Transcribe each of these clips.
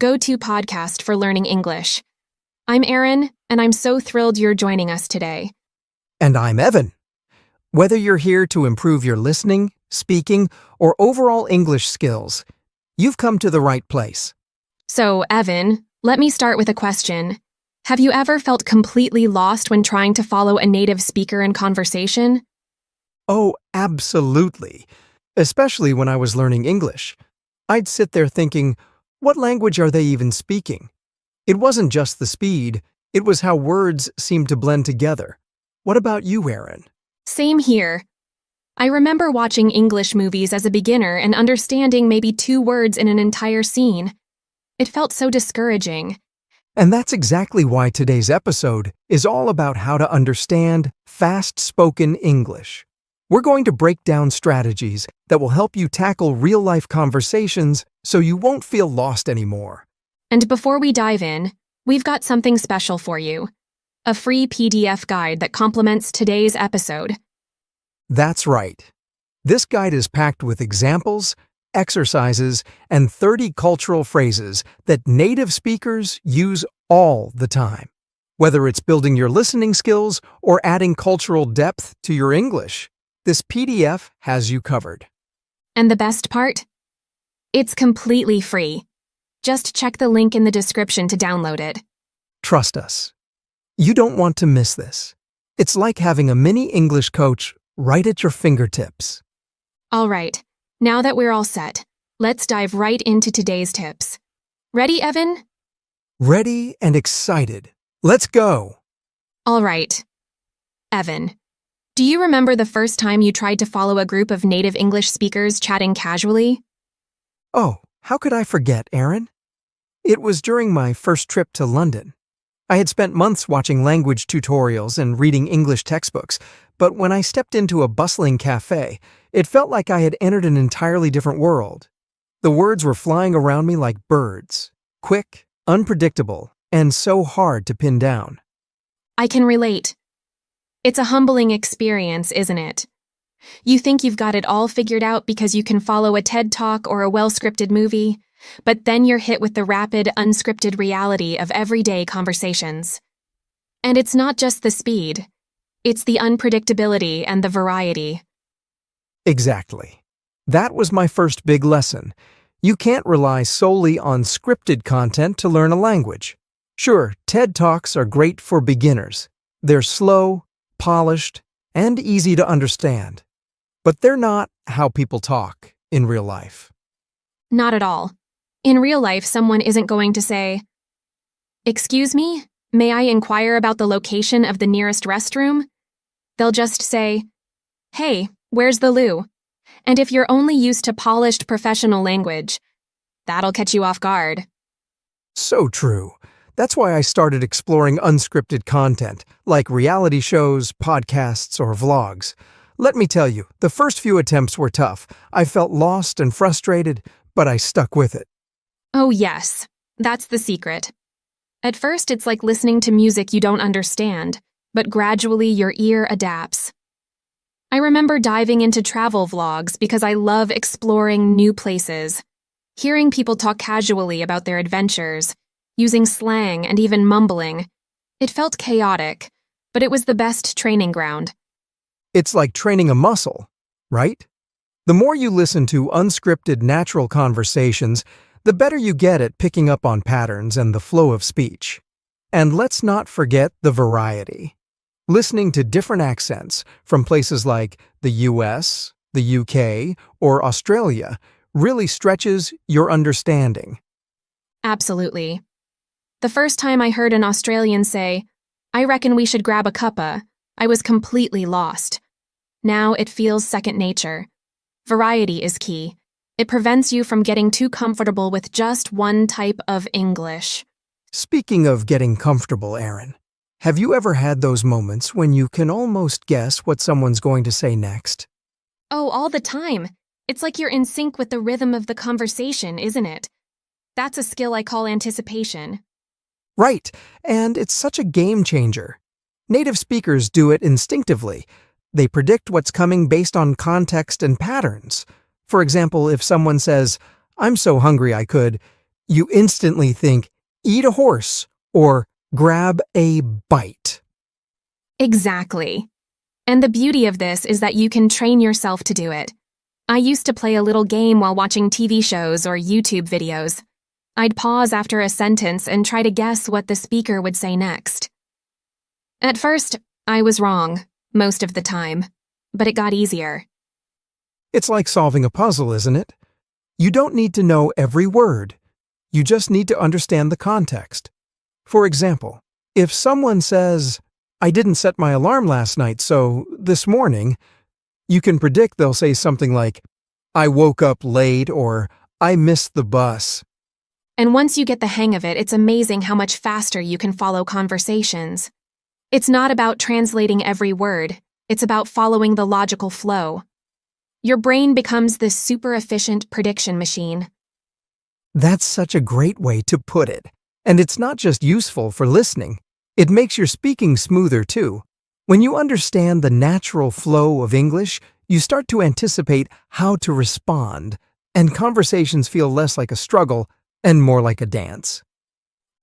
go-to podcast for learning English. I'm Erin, and I'm so thrilled you're joining us today. And I'm Evan. Whether you're here to improve your listening, speaking, or overall English skills, you've come to the right place. So, Evan, let me start with a question. Have you ever felt completely lost when trying to follow a native speaker in conversation? Oh, absolutely. Especially when I was learning English. I'd sit there thinking, what language are they even speaking? It wasn't just the speed, it was how words seemed to blend together. What about you, Erin? Same here. I remember watching English movies as a beginner and understanding maybe 2 words in an entire scene. It felt so discouraging. And that's exactly why today's episode is all about how to understand fast-spoken English. We're going to break down strategies that will help you tackle real-life conversations so you won't feel lost anymore. And before we dive in, we've got something special for you. A free PDF guide that complements today's episode. That's right. This guide is packed with examples, exercises, and 30 cultural phrases that native speakers use all the time. Whether it's building your listening skills or adding cultural depth to your English, this PDF has you covered. And the best part? It's completely free. Just check the link in the description to download it. Trust us. You don't want to miss this. It's like having a mini English coach right at your fingertips. All right, now that we're all set, let's dive right into today's tips. Ready, Evan? Ready and excited. Let's go. All right. Evan, do you remember the first time you tried to follow a group of native English speakers chatting casually? Oh, how could I forget, Erin? It was during my first trip to London. I had spent months watching language tutorials and reading English textbooks, but when I stepped into a bustling cafe, it felt like I had entered an entirely different world. The words were flying around me like birds, quick, unpredictable, and so hard to pin down. I can relate. It's a humbling experience, isn't it? You think you've got it all figured out because you can follow a TED Talk or a well-scripted movie, but then you're hit with the rapid, unscripted reality of everyday conversations. And it's not just the speed. It's the unpredictability and the variety. Exactly. That was my first big lesson. You can't rely solely on scripted content to learn a language. Sure, TED Talks are great for beginners. They're slow, polished, and easy to understand. But they're not how people talk in real life. Not at all. In real life, someone isn't going to say, "Excuse me, may I inquire about the location of the nearest restroom?" They'll just say, "Hey, where's the loo?" And if you're only used to polished professional language, that'll catch you off guard. So true. That's why I started exploring unscripted content, like reality shows, podcasts, or vlogs. Let me tell you, the first few attempts were tough. I felt lost and frustrated, but I stuck with it. Oh yes, that's the secret. At first, it's like listening to music you don't understand, but gradually your ear adapts. I remember diving into travel vlogs because I love exploring new places. Hearing people talk casually about their adventures, using slang and even mumbling. It felt chaotic, but it was the best training ground. It's like training a muscle, right? The more you listen to unscripted, natural conversations, the better you get at picking up on patterns and the flow of speech. And let's not forget the variety. Listening to different accents from places like the US, the UK, or Australia really stretches your understanding. Absolutely. The first time I heard an Australian say, "I reckon we should grab a cuppa," I was completely lost. Now it feels second nature. Variety is key. It prevents you from getting too comfortable with just one type of English. Speaking of getting comfortable, Erin, have you ever had those moments when you can almost guess what someone's going to say next? Oh, all the time. It's like you're in sync with the rhythm of the conversation, isn't it? That's a skill I call anticipation. Right, and it's such a game changer. Native speakers do it instinctively. They predict what's coming based on context and patterns. For example, if someone says, "I'm so hungry I could," You instantly think, eat a horse or grab a bite. Exactly. And the beauty of this is that you can train yourself to do it. I used to play a little game while watching TV shows or YouTube videos. I'd pause after a sentence and try to guess what the speaker would say next. At first, I was wrong, most of the time, but it got easier. It's like solving a puzzle, isn't it? You don't need to know every word. You just need to understand the context. For example, if someone says, "I didn't set my alarm last night, so this morning," you can predict they'll say something like, "I woke up late," or "I missed the bus." And once you get the hang of it, it's amazing how much faster you can follow conversations. It's not about translating every word, it's about following the logical flow. Your brain becomes this super efficient prediction machine. That's such a great way to put it. And it's not just useful for listening. It makes your speaking smoother too. When you understand the natural flow of English, you start to anticipate how to respond, and conversations feel less like a struggle and more like a dance.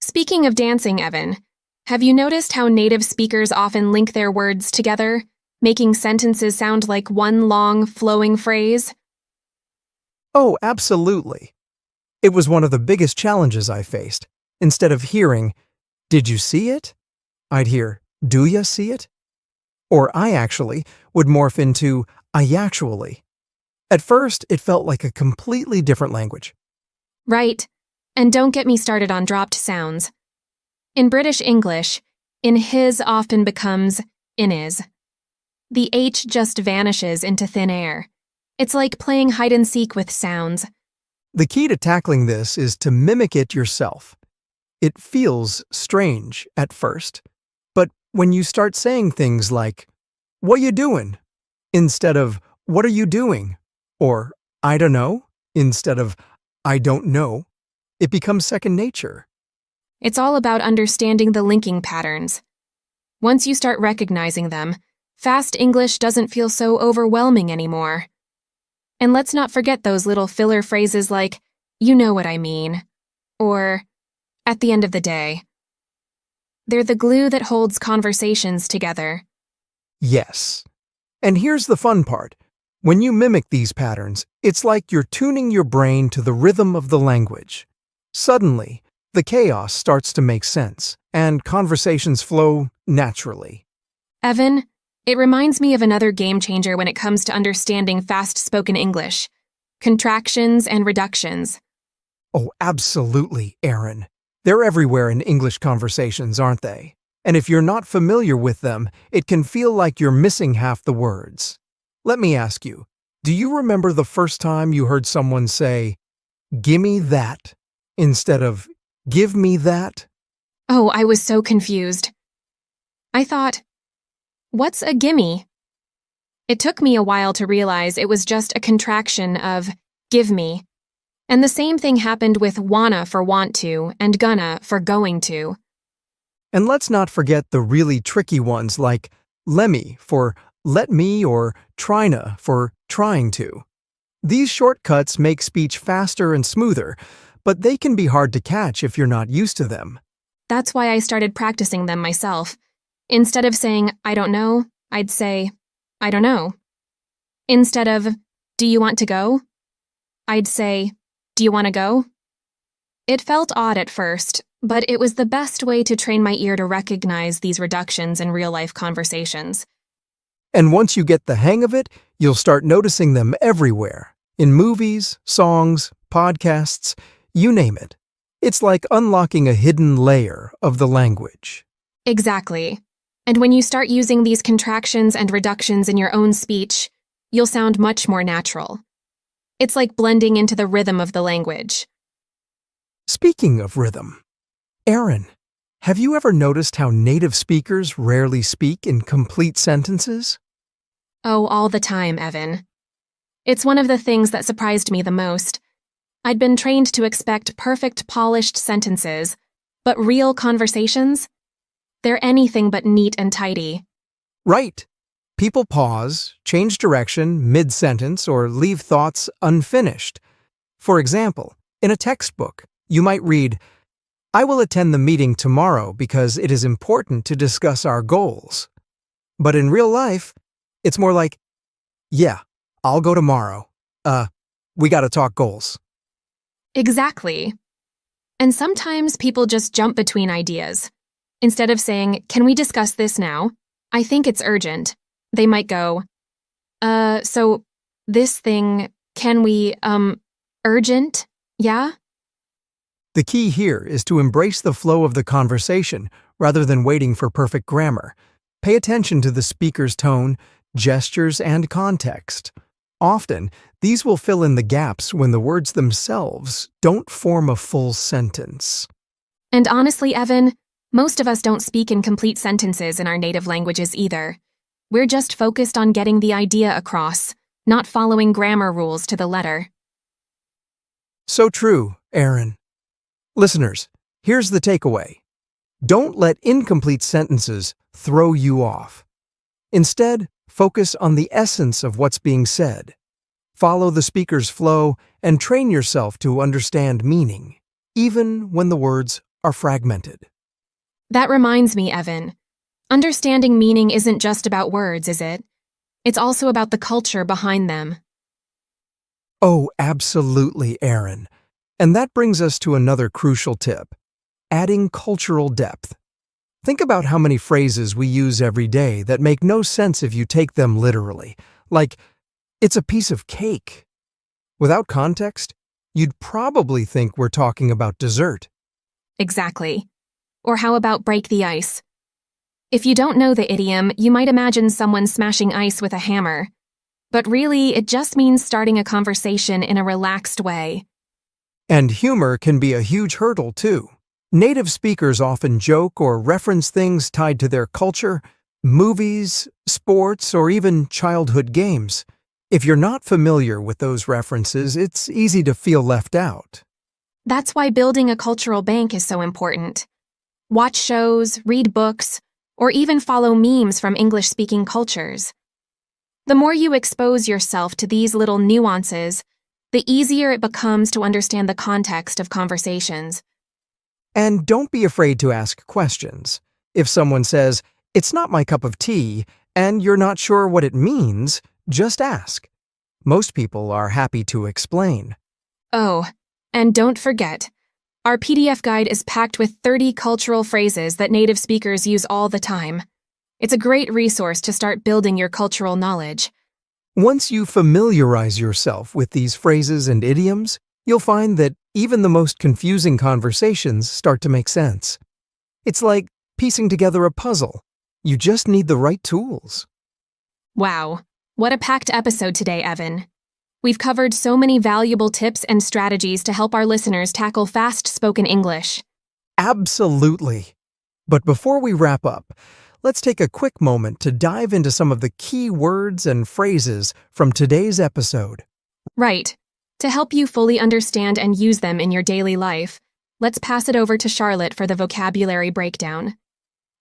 Speaking of dancing, Evan, have you noticed how native speakers often link their words together, making sentences sound like one long, flowing phrase? Oh, absolutely. It was one of the biggest challenges I faced. Instead of hearing, "Did you see it?" I'd hear, "Do ya see it?" Or "I actually" would morph into "I actually." At first, it felt like a completely different language. Right. And don't get me started on dropped sounds. In British English, in his often becomes in is. The H just vanishes into thin air. It's like playing hide and seek with sounds. The key to tackling this is to mimic it yourself. It feels strange at first, but when you start saying things like, "What you doing?" instead of "What are you doing?" or "I don't know" instead of "I don't know," it becomes second nature. It's all about understanding the linking patterns. Once you start recognizing them, fast English doesn't feel so overwhelming anymore. And let's not forget those little filler phrases like, "You know what I mean," or "at the end of the day." They're the glue that holds conversations together. Yes. And here's the fun part. When you mimic these patterns, it's like you're tuning your brain to the rhythm of the language. Suddenly, the chaos starts to make sense, and conversations flow naturally. Evan, it reminds me of another game changer when it comes to understanding fast-spoken English: contractions and reductions. Oh, absolutely, Aaron. They're everywhere in English conversations, aren't they? And if you're not familiar with them, it can feel like you're missing half the words. Let me ask you, do you remember the first time you heard someone say, "Gimme that," instead of "Give me that"? Oh, I was so confused. I thought, what's a gimme? It took me a while to realize it was just a contraction of give me. And the same thing happened with wanna for want to and gonna for going to. And let's not forget the really tricky ones like lemme for let me or tryna for trying to. These shortcuts make speech faster and smoother, but they can be hard to catch if you're not used to them. That's why I started practicing them myself. Instead of saying, "I don't know," I'd say, "I don't know." Instead of, "Do you want to go?" I'd say, "Do you want to go?" It felt odd at first, but it was the best way to train my ear to recognize these reductions in real-life conversations. And once you get the hang of it, you'll start noticing them everywhere. In movies, songs, podcasts, you name it. It's like unlocking a hidden layer of the language. Exactly. And when you start using these contractions and reductions in your own speech, you'll sound much more natural. It's like blending into the rhythm of the language. Speaking of rhythm, Aaron, have you ever noticed how native speakers rarely speak in complete sentences? Oh, all the time, Evan. It's one of the things that surprised me the most. I'd been trained to expect perfect, polished sentences, but real conversations? They're anything but neat and tidy. Right. People pause, change direction mid-sentence, or leave thoughts unfinished. For example, in a textbook, You might read, I will attend the meeting tomorrow because it is important to discuss our goals. But in real life, it's more like, yeah, I'll go tomorrow. We gotta talk goals. Exactly. And sometimes people just jump between ideas. Instead of saying, can we discuss this now? I think it's urgent. They might go, so this thing, can we, urgent? Yeah? The key here is to embrace the flow of the conversation rather than waiting for perfect grammar. Pay attention to the speaker's tone, gestures, and context. Often, these will fill in the gaps when the words themselves don't form a full sentence. And honestly, Evan, most of us don't speak in complete sentences in our native languages either. We're just focused on getting the idea across, not following grammar rules to the letter. So true, Aaron. Listeners, here's the takeaway. Don't let incomplete sentences throw you off. Instead, focus on the essence of what's being said. Follow the speaker's flow and train yourself to understand meaning, even when the words are fragmented. That reminds me, Evan. Understanding meaning isn't just about words, is it? It's also about the culture behind them. Oh, absolutely, Aaron. And that brings us to another crucial tip, adding cultural depth. Think about how many phrases we use every day that make no sense if you take them literally, like, it's a piece of cake. Without context, you'd probably think we're talking about dessert. Exactly. Or how about break the ice? If you don't know the idiom, you might imagine someone smashing ice with a hammer. But really, it just means starting a conversation in a relaxed way. And humor can be a huge hurdle, too. Native speakers often joke or reference things tied to their culture, movies, sports, or even childhood games. If you're not familiar with those references, it's easy to feel left out. That's why building a cultural bank is so important. Watch shows, read books, or even follow memes from English-speaking cultures. The more you expose yourself to these little nuances, the easier it becomes to understand the context of conversations. And don't be afraid to ask questions. If someone says, it's not my cup of tea, and you're not sure what it means, just ask. Most people are happy to explain. Oh, and don't forget, our PDF guide is packed with 30 cultural phrases that native speakers use all the time. It's a great resource to start building your cultural knowledge. Once you familiarize yourself with these phrases and idioms, you'll find that even the most confusing conversations start to make sense. It's like piecing together a puzzle. You just need the right tools. Wow, what a packed episode today, Evan. We've covered so many valuable tips and strategies to help our listeners tackle fast-spoken English. Absolutely. But before we wrap up, let's take a quick moment to dive into some of the key words and phrases from today's episode. Right. To help you fully understand and use them in your daily life, let's pass it over to Charlotte for the vocabulary breakdown.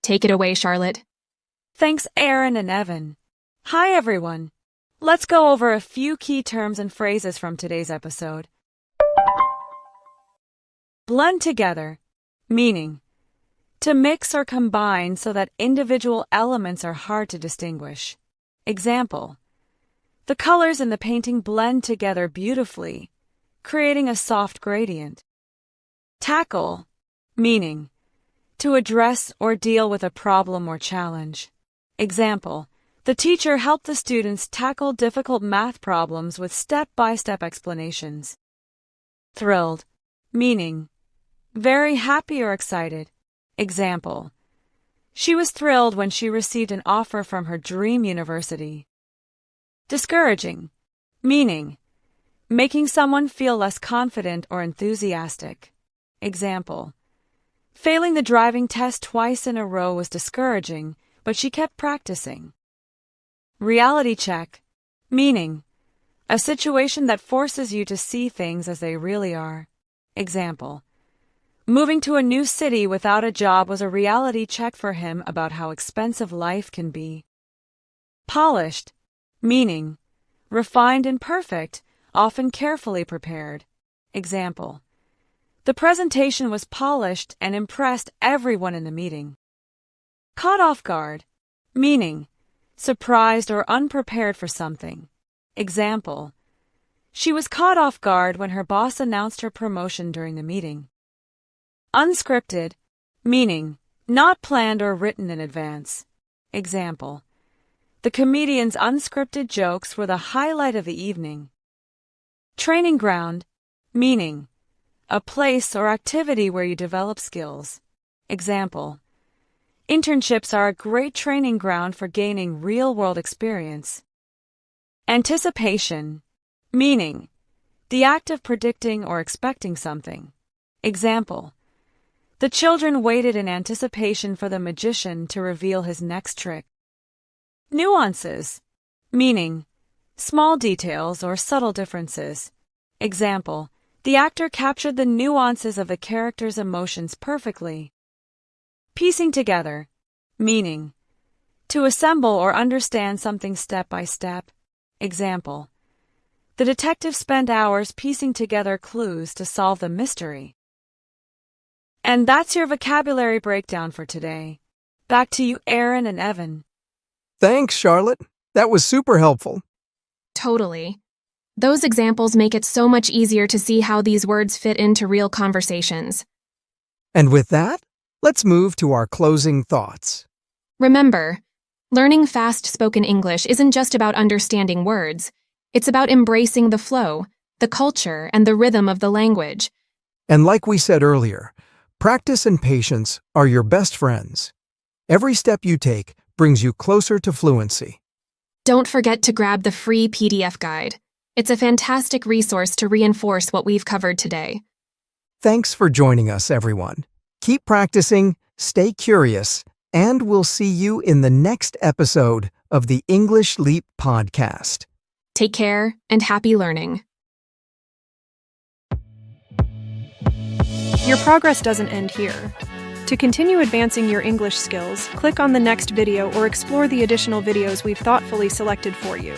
Take it away, Charlotte. Thanks, Aaron and Evan. Hi, everyone. Let's go over a few key terms and phrases from today's episode. Blend together, meaning to mix or combine so that individual elements are hard to distinguish. Example: the colors in the painting blend together beautifully, creating a soft gradient. Tackle, meaning to address or deal with a problem or challenge. Example: the teacher helped the students tackle difficult math problems with step-by-step explanations. Thrilled, meaning very happy or excited. Example: she was thrilled when she received an offer from her dream university. Discouraging, meaning making someone feel less confident or enthusiastic. Example: failing the driving test twice in a row was discouraging, but she kept practicing. Reality check, meaning a situation that forces you to see things as they really are. Example: moving to a new city without a job was a reality check for him about how expensive life can be. Polished, meaning refined and perfect, often carefully prepared. Example: The presentation was polished and impressed everyone in the meeting. Caught off guard, meaning surprised or unprepared for something. Example: she was caught off guard when her boss announced her promotion during the meeting. Unscripted, meaning not planned or written in advance. Example: the comedian's unscripted jokes were the highlight of the evening. Training ground, meaning a place or activity where you develop skills. Example: internships are a great training ground for gaining real-world experience. Anticipation, meaning the act of predicting or expecting something. Example: the children waited in anticipation for the magician to reveal his next trick. Nuances, meaning small details or subtle differences. Example: the actor captured the nuances of the character's emotions perfectly. Piecing together, meaning to assemble or understand something step by step. Example: the detective spent hours piecing together clues to solve the mystery. And that's your vocabulary breakdown for today. Back to you, Aaron and Evan. Thanks, Charlotte. That was super helpful. Totally. Those examples make it so much easier to see how these words fit into real conversations. And with that, let's move to our closing thoughts. Remember, learning fast-spoken English isn't just about understanding words. It's about embracing the flow, the culture, and the rhythm of the language. And like we said earlier, practice and patience are your best friends. Every step you take brings you closer to fluency. Don't forget to grab the free PDF guide. It's a fantastic resource to reinforce what we've covered today. Thanks for joining us, everyone. Keep practicing, stay curious, and we'll see you in the next episode of the English Leap podcast. Take care and happy learning. Your progress doesn't end here. To continue advancing your English skills, click on the next video or explore the additional videos we've thoughtfully selected for you.